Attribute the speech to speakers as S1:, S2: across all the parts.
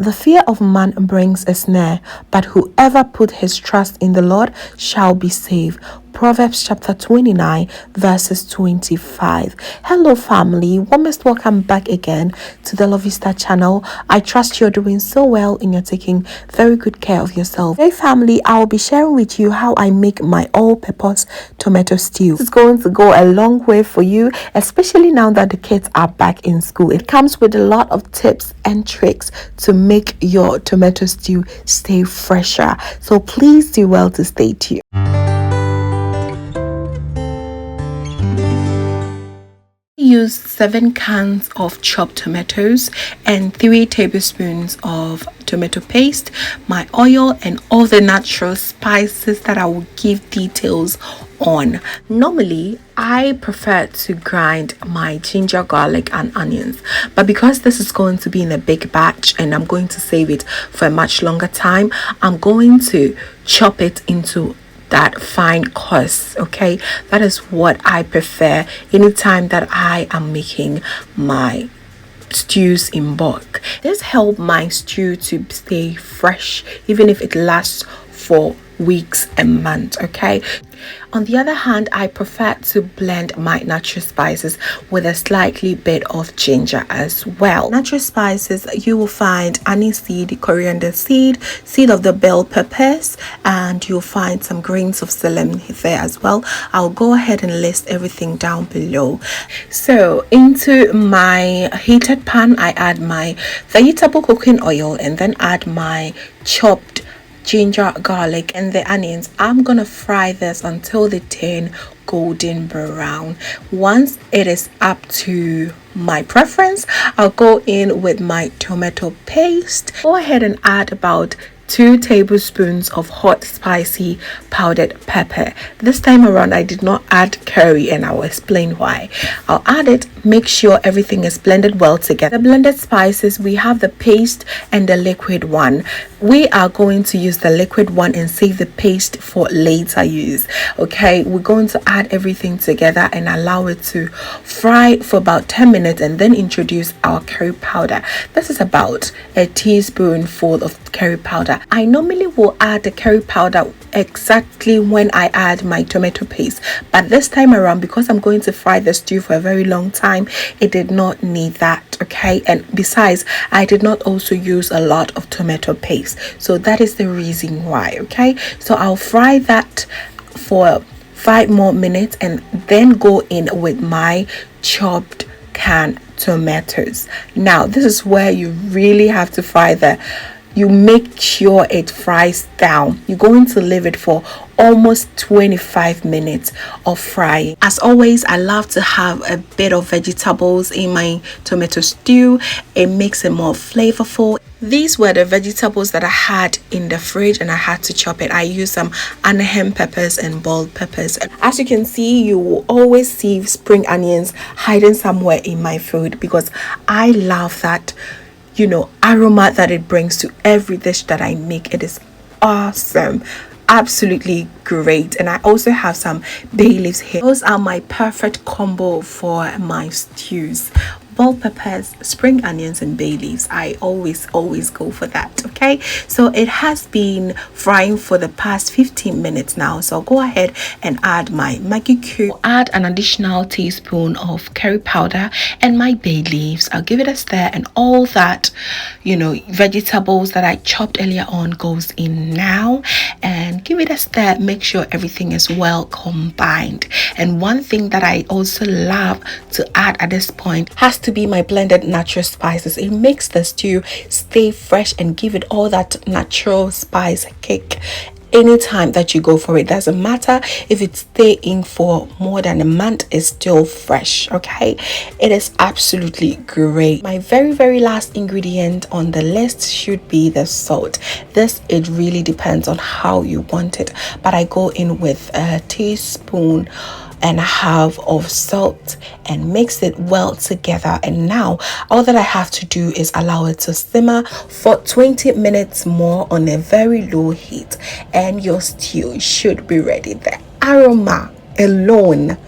S1: The fear of man brings a snare, but whoever put his trust in the Lord shall be saved. Proverbs chapter 29 verses 25. Hello family, warmest welcome back again to the Lovystouch channel. I trust you're doing so well and you're taking very good care of yourself. Hey family, I'll be sharing with you how I make my all-purpose tomato stew. It's going to go a long way for you, especially now that the kids are back in school. It comes with a lot of tips and tricks to make your tomato stew stay fresher. So please do well to stay tuned. Use 7 cans of chopped tomatoes and 3 tablespoons of tomato paste, my oil, and all the natural spices that I will give details on. Normally I prefer to grind my ginger, garlic and onions, but because this is going to be in a big batch and I'm going to save it for a much longer time, I'm going to chop it into that fine coarse. Okay, that is what I prefer anytime that I am making my stews in bulk. This helps my stew to stay fresh even if it lasts for weeks and months. Okay, on the other hand, I prefer to blend my natural spices with a slightly bit of ginger as well. Natural spices, you will find Anniseseed, coriander seed, seed of the bell peppers, and you'll find some grains of selim there as well. I'll go ahead and list everything down below. So into my heated pan, I add my vegetable cooking oil and then add my chopped ginger, garlic and the onions. I'm gonna fry this until they turn golden brown. Once it is up to my preference, I'll go in with my tomato paste. Go ahead and add about 2 tablespoons of hot spicy powdered pepper. This time around I did not add curry and I will explain why. I'll add it, make sure everything is blended well together. The blended spices, we have the paste and the liquid one. We are going to use the liquid one and save the paste for later use. Okay, we're going to add everything together and allow it to fry for about 10 minutes and then introduce our curry powder. This is about a teaspoonful of curry powder. I normally will add the curry powder exactly when I add my tomato paste, but this time around, because I'm going to fry the stew for a very long time, it did not need that. Okay, and besides, I did not also use a lot of tomato paste, so that is the reason why. Okay, so I'll fry that for 5 more minutes and then go in with my chopped canned tomatoes. Now this is where you really have to fry you make sure it fries down. You're going to leave it for almost 25 minutes of frying. As always, I love to have a bit of vegetables in my tomato stew. It makes it more flavorful. These were the vegetables that I had in the fridge and I had to chop it. I used some onion peppers and bell peppers. As you can see, you will always see spring onions hiding somewhere in my food because I love that, you know, aroma that it brings to every dish that I make. It is awesome, absolutely great. And I also have some bay leaves here. Those are my perfect combo for my stews: bell peppers, spring onions and bay leaves. I always go for that. Okay, so it has been frying for the past 15 minutes now, so I'll go ahead and add my Maggi cube, add an additional teaspoon of curry powder and my bay leaves. I'll give it a stir and all that, you know, vegetables that I chopped earlier on goes in now, and give it a stir. Make sure everything is well combined. And one thing that I also love to add at this point has to be my blended natural spices. It makes the stew stay fresh and give it all that natural spice kick anytime that you go for it. Doesn't matter if it's staying for more than a month, it's still fresh. Okay, it is absolutely great. My very last ingredient on the list should be the salt. It really depends on how you want it, but I go in with a teaspoon and a half of salt and mix it well together. And now all that I have to do is allow it to simmer for 20 minutes more on a very low heat and your stew should be ready. The aroma alone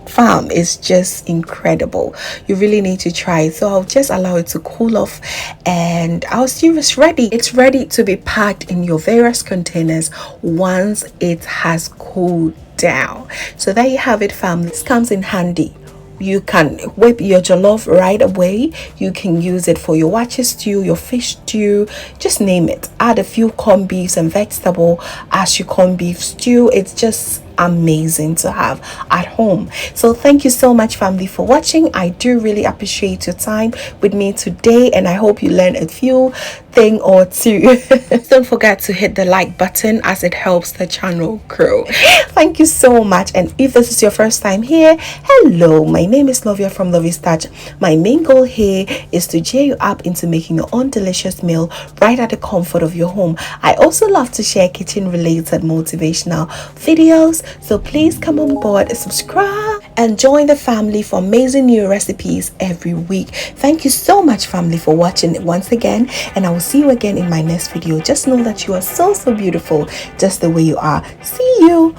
S1: farm is just incredible. You really need to try it. So I'll just allow it to cool off, and our stew is ready. It's ready to be packed in your various containers once it has cooled down. So there you have it, family. This comes in handy. You can whip your jollof right away. You can use it for your wache stew, your fish stew, just name it. Add a few corned beefs and vegetable as your corned beef stew. It's just amazing to have at home. So thank you so much, family, for watching. I do really appreciate your time with me today, and I hope you learned a few thing or two. Don't forget to hit the like button as it helps the channel grow. Thank you so much. And if this is your first time here, hello, my name is Lovia from Lovystouch. My main goal here is to cheer you up into making your own delicious meal right at the comfort of your home. I also love to share kitchen related motivational videos, so please come on board, subscribe, and join the family for amazing new recipes every week. Thank you so much, family, for watching once again, and I will see you again in my next video. Just know that you are so beautiful just the way you are. See you.